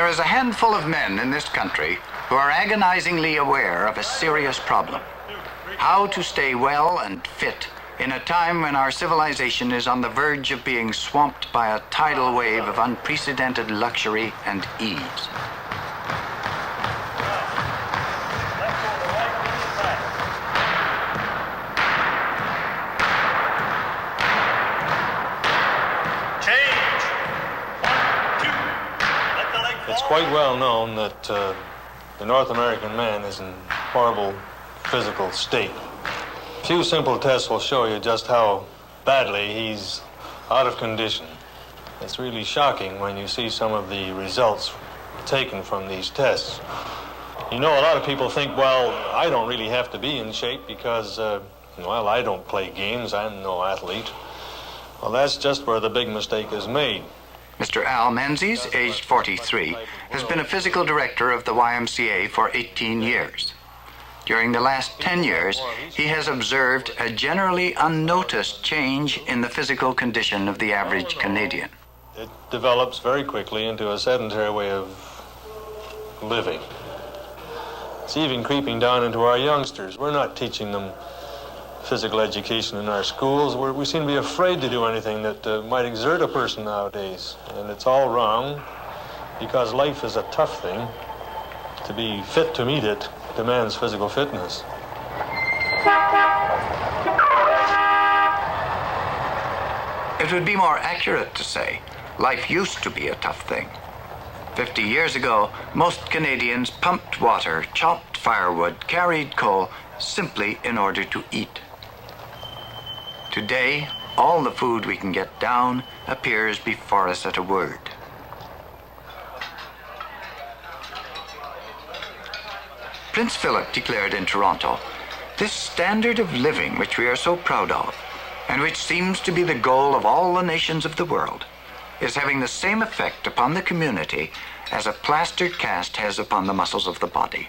There is a handful of men in this country who are agonizingly aware of a serious problem: how to stay well and fit in a time when our civilization is on the verge of being swamped by a tidal wave of unprecedented luxury and ease. It's quite well known that the North American man is in horrible physical state. A few simple tests will show you just how badly he's out of condition. It's really shocking when you see some of the results taken from these tests. You know, a lot of people think, well, I don't really have to be in shape because, well, I don't play games, I'm no athlete. Well, that's just where the big mistake is made. Mr. Al Menzies, aged 43, has been a physical director of the YMCA for 18 years. During the last 10 years, he has observed a generally unnoticed change in the physical condition of the average Canadian. It develops very quickly into a sedentary way of living. It's even creeping down into our youngsters. We're not teaching them physical education in our schools. We seem to be afraid to do anything that might exert a person nowadays. And it's all wrong, because life is a tough thing. To be fit to meet it demands physical fitness. It would be more accurate to say life used to be a tough thing. 50 years ago, most Canadians pumped water, chopped firewood, carried coal simply in order to eat. Today, all the food we can get down appears before us at a word. Prince Philip declared in Toronto, "This standard of living which we are so proud of, and which seems to be the goal of all the nations of the world, is having the same effect upon the community as a plaster cast has upon the muscles of the body."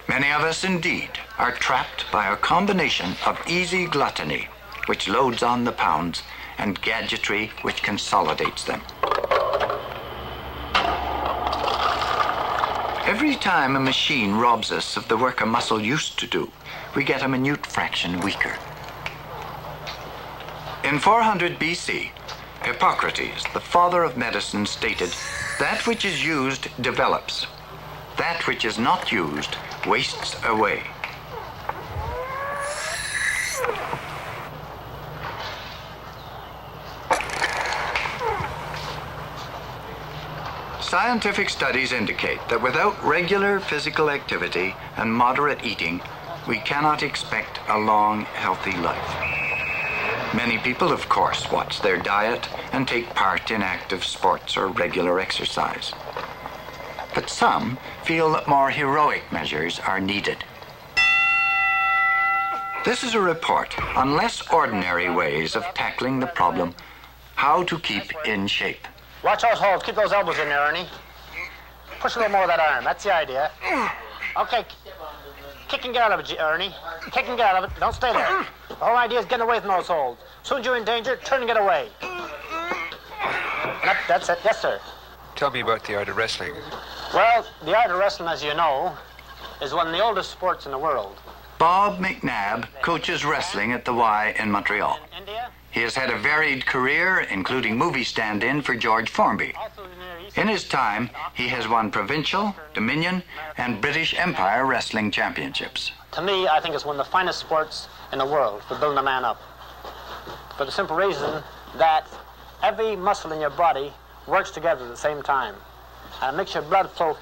Many of us, indeed, are trapped by a combination of easy gluttony, which loads on the pounds, and gadgetry, which consolidates them. Every time a machine robs us of the work a muscle used to do, we get a minute fraction weaker. In 400 BC, Hippocrates, the father of medicine, stated, "That which is used develops. That which is not used wastes away." Scientific studies indicate that without regular physical activity and moderate eating, we cannot expect a long, healthy life. Many people, of course, watch their diet and take part in active sports or regular exercise. But some feel that more heroic measures are needed. This is a report on less ordinary ways of tackling the problem: how to keep in shape. Watch those holds. Keep those elbows in there, Ernie. Push a little more of that arm. That's the idea. Okay. Kick and get out of it, Ernie. Kick and get out of it. Don't stay there. The whole idea is getting away from those holds. As soon as you're in danger, turn and get away. That's it. Yes, sir. Tell me about the art of wrestling. Well, the art of wrestling, as you know, is one of the oldest sports in the world. Bob McNabb coaches wrestling at the Y in Montreal. In India, He has had a varied career, including movie stand-in for George Formby. also in the Near East. In his time, he has won provincial, Dominion, and British Empire wrestling championships. To me, I think it's one of the finest sports in the world for building a man up. For the simple reason that every muscle in your body works together at the same time. And it makes your blood flow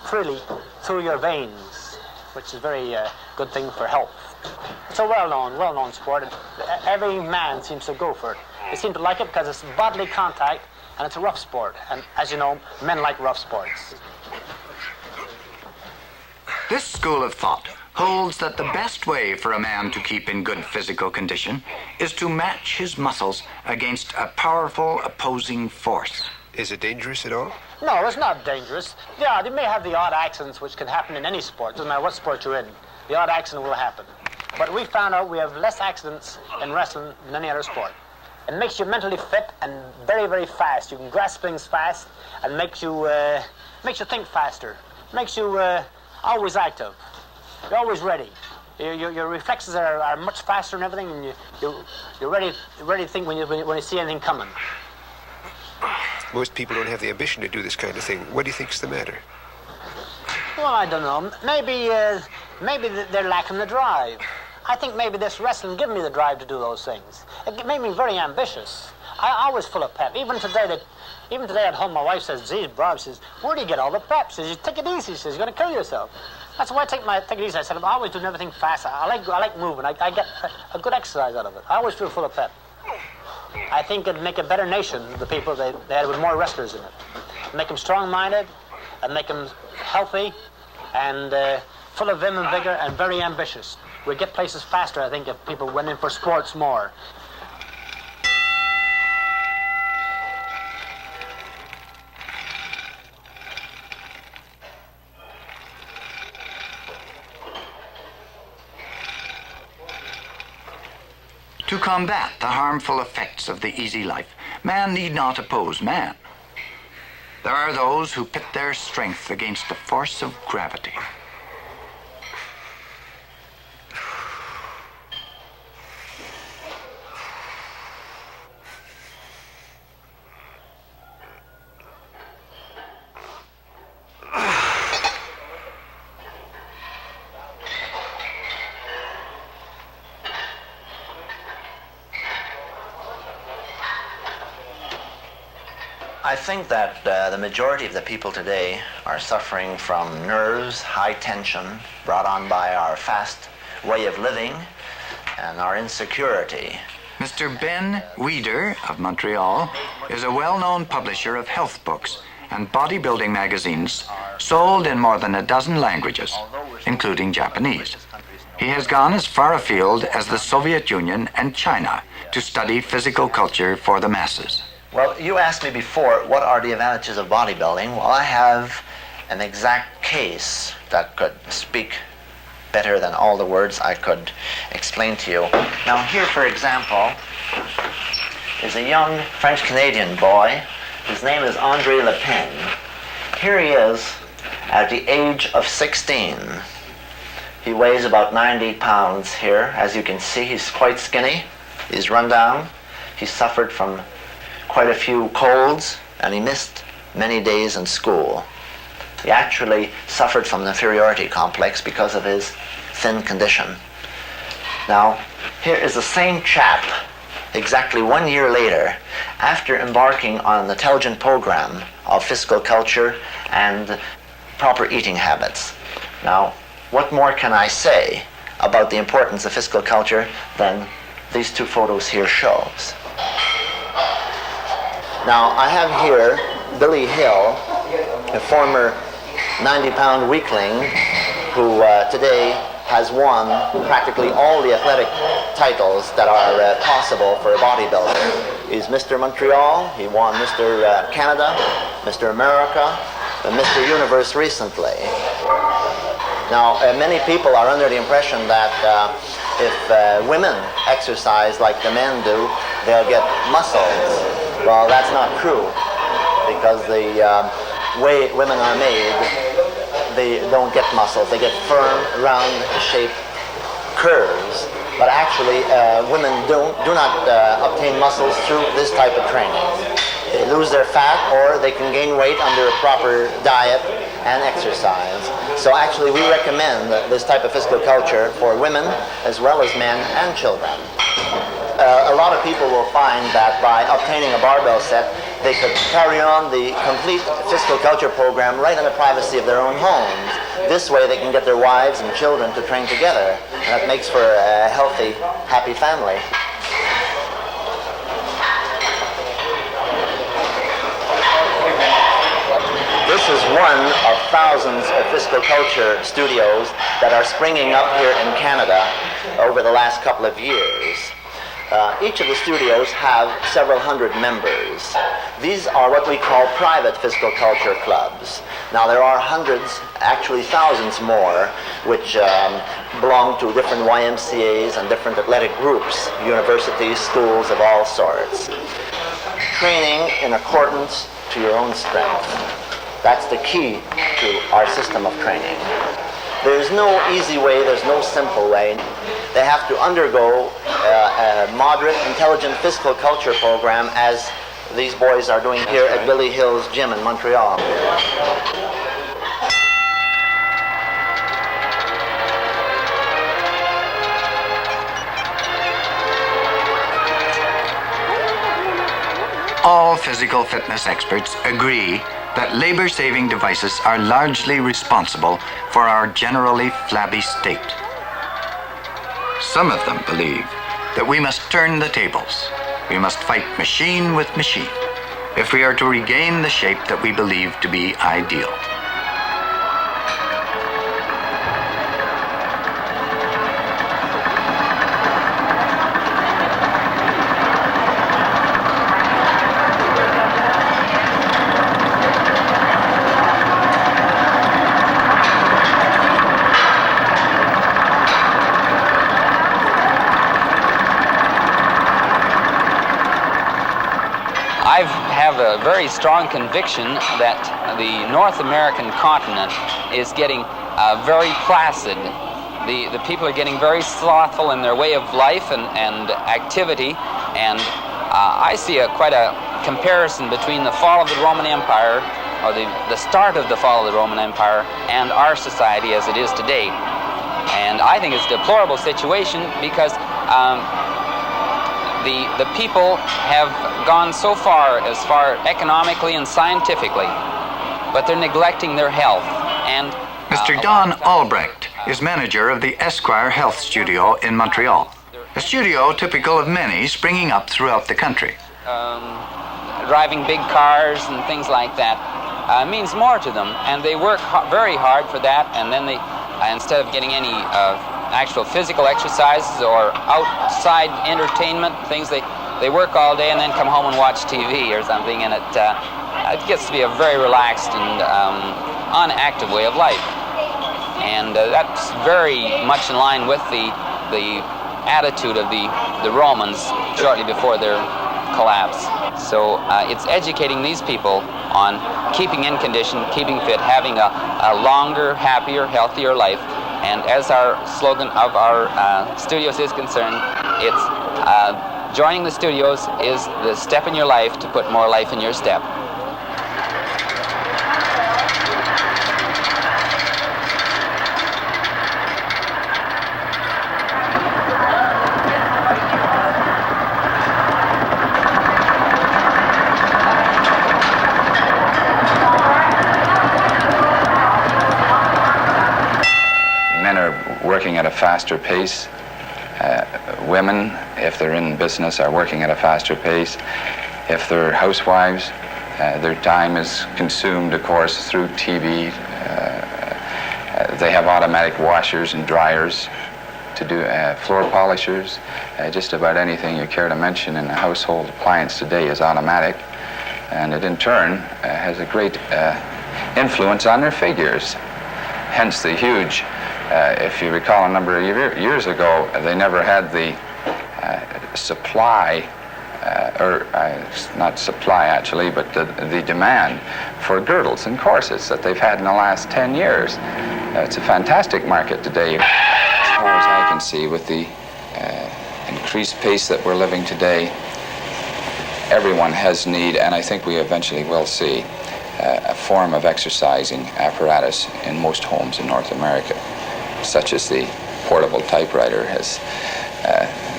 freely through your veins, which is a very good thing for health. It's a well-known sport. Every man seems to go for it. They seem to like it because it's bodily contact and it's a rough sport. And as you know, men like rough sports. This school of thought holds that the best way for a man to keep in good physical condition is to match his muscles against a powerful opposing force. Is it dangerous at all? No, it's not dangerous. Yeah, they may have the odd accidents which can happen in any sport. Doesn't matter what sport you're in. The odd accident will happen. But we found out we have less accidents in wrestling than any other sport. It makes you mentally fit and very, very fast. You can grasp things fast and makes you think faster. Makes you always active. You're always ready. Your reflexes are much faster and everything, and you're ready to think when you see anything coming. Most people don't have the ambition to do this kind of thing. What do you think's the matter? Well, I don't know. Maybe they're lacking the drive. I think maybe this wrestling gave me the drive to do those things. It made me very ambitious. I was full of pep. Even today at home, my wife says, "Geez, Bob," says, "where do you get all the pep?" She says, "You take it easy." She says, "You're going to kill yourself." That's why I take it easy. I said, I'm always doing everything fast. I like moving. I get a good exercise out of it. I always feel full of pep. I think it'd make a better nation, the people they had with more wrestlers in it. Make them strong-minded, and make them healthy, and full of vim and vigor, and very ambitious. We'd get places faster, I think, if people went in for sports more. To combat the harmful effects of the easy life, man need not oppose man. There are those who pit their strength against the force of gravity. I think that the majority of the people today are suffering from nerves, high tension, brought on by our fast way of living and our insecurity. Mr. Ben Weider of Montreal is a well-known publisher of health books and bodybuilding magazines sold in more than a dozen languages, including Japanese. He has gone as far afield as the Soviet Union and China to study physical culture for the masses. Well, you asked me before, what are the advantages of bodybuilding? Well, I have an exact case that could speak better than all the words I could explain to you. Now, here, for example, is a young French-Canadian boy. His name is Andre Le Pen. Here he is at the age of 16. He weighs about 90 pounds here. As you can see, he's quite skinny. He's run down. He suffered from quite a few colds, and he missed many days in school. He actually suffered from an inferiority complex because of his thin condition. Now, here is the same chap exactly 1 year later, after embarking on an intelligent program of physical culture and proper eating habits. Now, what more can I say about the importance of physical culture than these two photos here shows? Now, I have here Billy Hill, a former 90-pound weakling who today has won practically all the athletic titles that are possible for a bodybuilder. He's Mr. Montreal, he won Mr. Canada, Mr. America, and Mr. Universe recently. Now, many people are under the impression that if women exercise like the men do, they'll get muscles. Well, that's not true, because the way women are made, they don't get muscles. They get firm, round-shaped curves. But actually, women do not obtain muscles through this type of training. They lose their fat, or they can gain weight under a proper diet and exercise. So actually, we recommend this type of physical culture for women as well as men and children. A lot of people will find that by obtaining a barbell set, they could carry on the complete physical culture program right in the privacy of their own homes. This way they can get their wives and children to train together, and that makes for a healthy, happy family. This is one of thousands of physical culture studios that are springing up here in Canada over the last couple of years. Each of the studios have several hundred members. These are what we call private physical culture clubs. Now there are hundreds, actually thousands more, which belong to different YMCAs and different athletic groups, universities, schools of all sorts. Training in accordance to your own strength. That's the key to our system of training. There's no easy way, there's no simple way. They have to undergo a moderate, intelligent physical culture program, as these boys are doing here at Billy Hill's gym in Montreal. All physical fitness experts agree that labor-saving devices are largely responsible for our generally flabby state. Some of them believe that we must turn the tables. We must fight machine with machine if we are to regain the shape that we believe to be ideal. I have a very strong conviction that the North American continent is getting very placid. The people are getting very slothful in their way of life and activity, and I see quite a comparison between the fall of the Roman Empire, or the start of the fall of the Roman Empire, and our society as it is today. And I think it's a deplorable situation because the people have gone so far economically and scientifically, but they're neglecting their health. And Mr. Don Albrecht is manager of the Esquire Health Studio in Montreal, a studio typical of many springing up throughout the country. Driving big cars and things like that means more to them, and they work very hard for that, and then they, instead of getting any actual physical exercises or outside entertainment things, they work all day and then come home and watch TV or something, and it gets to be a very relaxed and unactive way of life. And that's very much in line with the attitude of the Romans shortly before their collapse. So it's educating these people on keeping in condition, keeping fit, having a longer, happier, healthier life. And as our slogan of our studios is concerned, it's joining the studios is the step in your life to put more life in your step. Working at a faster pace. Women, if they're in business, are working at a faster pace. If they're housewives, their time is consumed, of course, through TV. They have automatic washers and dryers to do, floor polishers. Just about anything you care to mention in a household appliance today is automatic, and it in turn has a great influence on their figures. Hence the huge, if you recall a number of years ago, they never had the supply, not supply actually, but the demand for girdles and corsets that they've had in the last 10 years. It's a fantastic market today. As far as I can see, with the increased pace that we're living today, everyone has need, and I think we eventually will see a form of exercising apparatus in most homes in North America, such as the portable typewriter has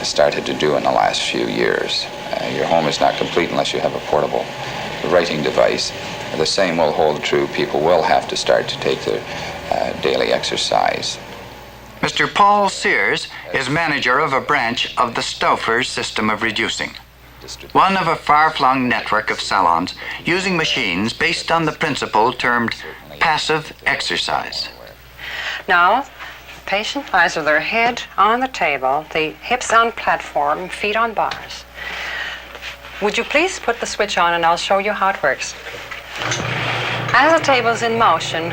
started to do in the last few years. Your home is not complete unless you have a portable writing device. The same will hold true. People will have to start to take their daily exercise. Mr. Paul Sears is manager of a branch of the Stauffer system of reducing, one of a far-flung network of salons using machines based on the principle termed passive exercise. Now, the patient lies with their head on the table, the hips on platform, feet on bars. Would you please put the switch on and I'll show you how it works. As the table is in motion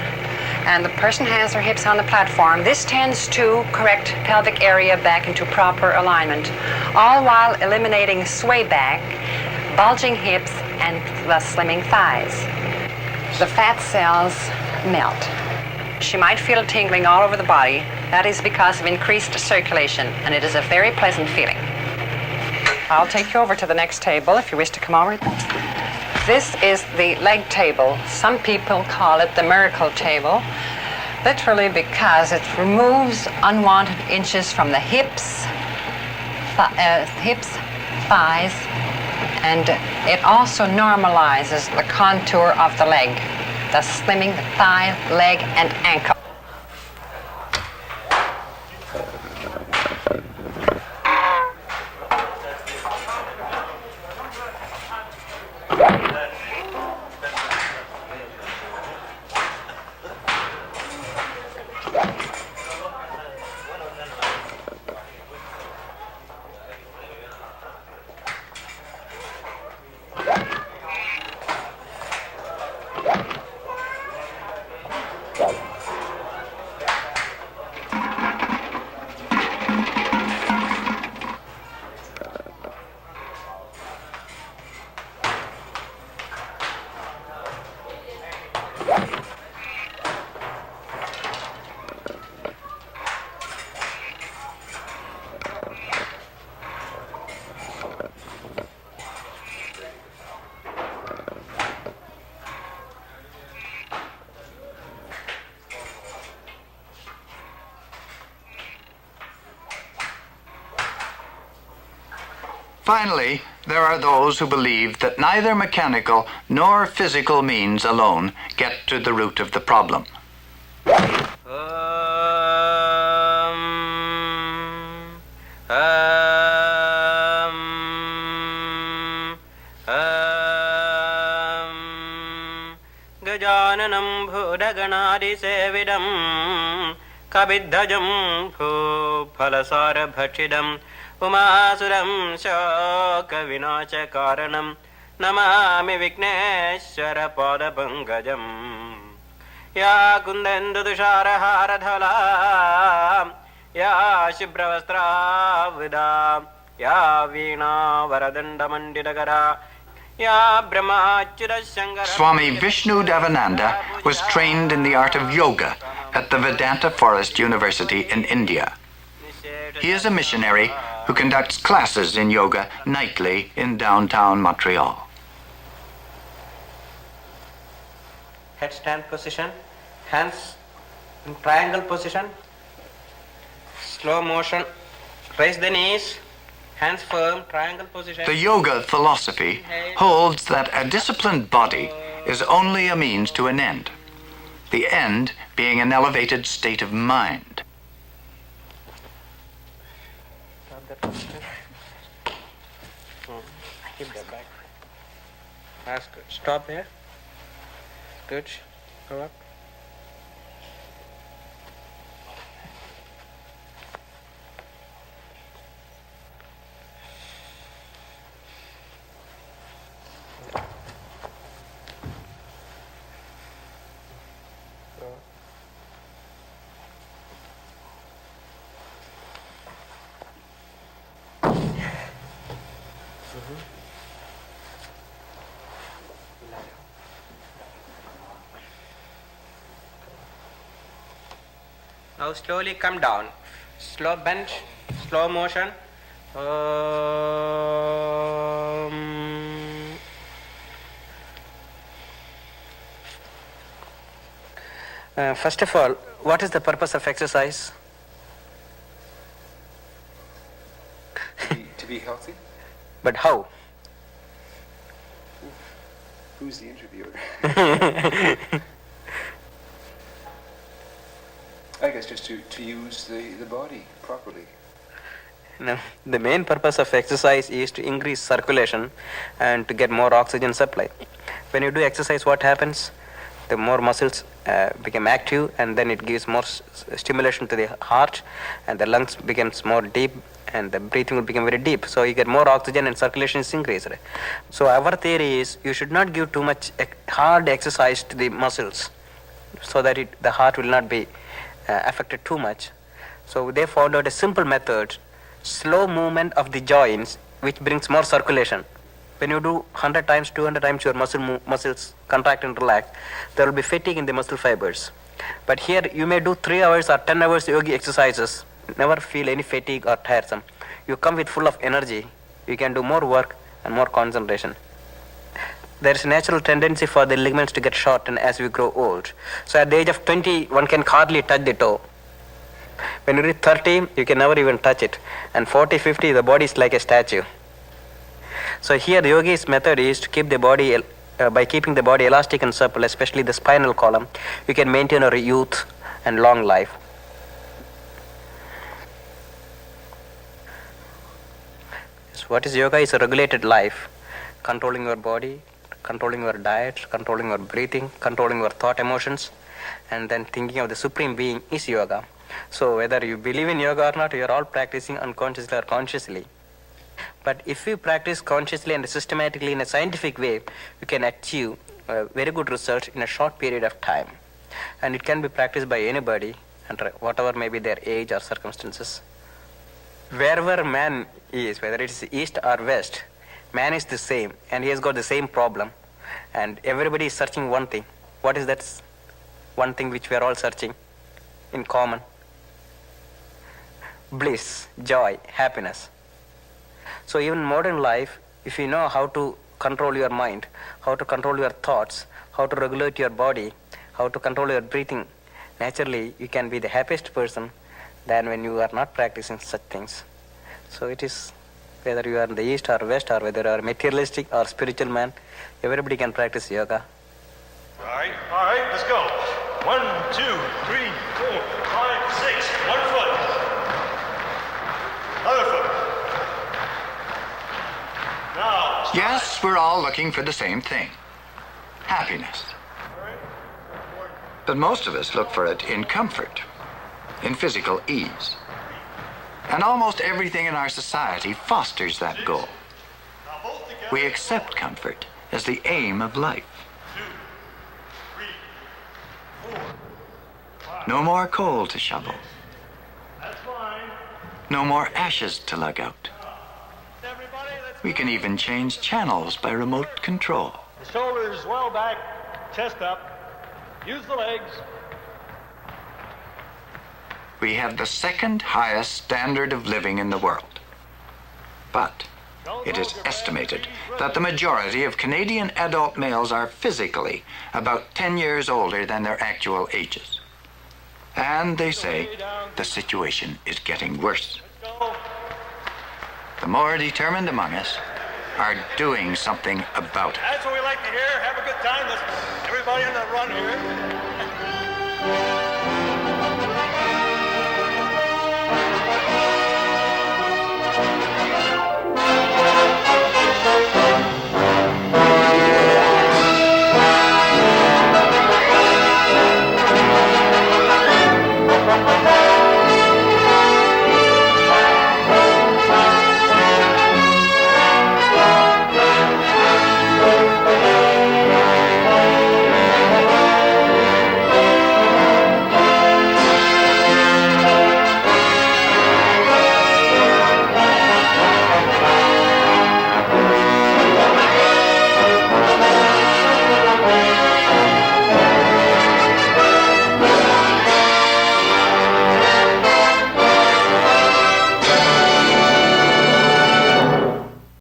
and the person has their hips on the platform, this tends to correct pelvic area back into proper alignment, all while eliminating sway back, bulging hips, and thus slimming thighs. The fat cells melt. She might feel a tingling all over the body. That is because of increased circulation, and it is a very pleasant feeling. I'll take you over to the next table if you wish to come over. This is the leg table. Some people call it the miracle table, literally because it removes unwanted inches from the hips, thighs, and it also normalizes the contour of the leg, thus slimming the thigh, leg, and ankle. Finally, there are those who believe that neither mechanical nor physical means alone get to the root of the problem. Gajananam bhudaganadi sevidam kabidhajam phalasara bhachidam Umasuram shoka vinacha karanam Namami Vigneshwara pada pangajam Ya kundendu dushara haradhala Ya shibravastra vida Ya veena varadanda mandidagara Ya brahmachira shankara. Swami Vishnudevananda was trained in the art of yoga at the Vedanta Forest University in India. He is a missionary who conducts classes in yoga nightly in downtown Montreal. Headstand position, hands in triangle position, slow motion, raise the knees, hands firm, triangle position. The yoga philosophy holds that a disciplined body is only a means to an end, the end being an elevated state of mind. Keep that back. That's good. Stop here. Good. Go up. Now slowly come down. Slow bend, slow motion. First of all, what is the purpose of exercise? To be healthy? But how? Who's the interviewer? I guess just to use the body properly. No, the main purpose of exercise is to increase circulation and to get more oxygen supply. When you do exercise, what happens? The more muscles become active, and then it gives more stimulation to the heart, and the lungs becomes more deep, and the breathing will become very deep. So you get more oxygen and circulation is increased. So our theory is you should not give too much hard exercise to the muscles so that the heart will not be affected too much. So they found out a simple method, slow movement of the joints, which brings more circulation. When you do 100 times, 200 times, your muscles contract and relax, there will be fatigue in the muscle fibers. But here you may do 3 hours or 10 hours yogi exercises, never feel any fatigue or tiresome. You come with full of energy, you can do more work and more concentration. There is a natural tendency for the ligaments to get shortened as we grow old. So at the age of 20, one can hardly touch the toe. When you reach 30, you can never even touch it. And 40, 50, the body is like a statue. So here the yogi's method is to keep the body, by keeping the body elastic and supple, especially the spinal column, you can maintain our youth and long life. So what is yoga? Is a regulated life, controlling your body, controlling your diet, controlling your breathing, controlling your thought, emotions, and then thinking of the Supreme Being is yoga. So whether you believe in yoga or not, you are all practicing unconsciously or consciously. But if you practice consciously and systematically in a scientific way, you can achieve very good results in a short period of time. And it can be practiced by anybody, and whatever may be their age or circumstances. Wherever man is, whether it is east or west, man is the same, and he has got the same problem. And everybody is searching one thing. What is that one thing which we are all searching in common? Bliss, joy, happiness. So even in modern life, if you know how to control your mind, how to control your thoughts, how to regulate your body, how to control your breathing, naturally you can be the happiest person than when you are not practicing such things. So it is, whether you are in the east or west, or whether you are materialistic or spiritual man, everybody can practice yoga. All right, let's go. 1, 2, 3, 4, 5, 6. 1 foot. Other foot. Now. Yes, we're all looking for the same thing. Happiness. But most of us look for it in comfort, in physical ease. And almost everything in our society fosters that goal. We accept comfort as the aim of life. No more coal to shovel. No more ashes to lug out. We can even change channels by remote control. The shoulders well back, chest up. Use the legs. We have the second highest standard of living in the world. But it is estimated that the majority of Canadian adult males are physically about 10 years older than their actual ages. And they say the situation is getting worse. The more determined among us are doing something about it. That's what we like to hear. Have a good time. Let's everybody on the run here.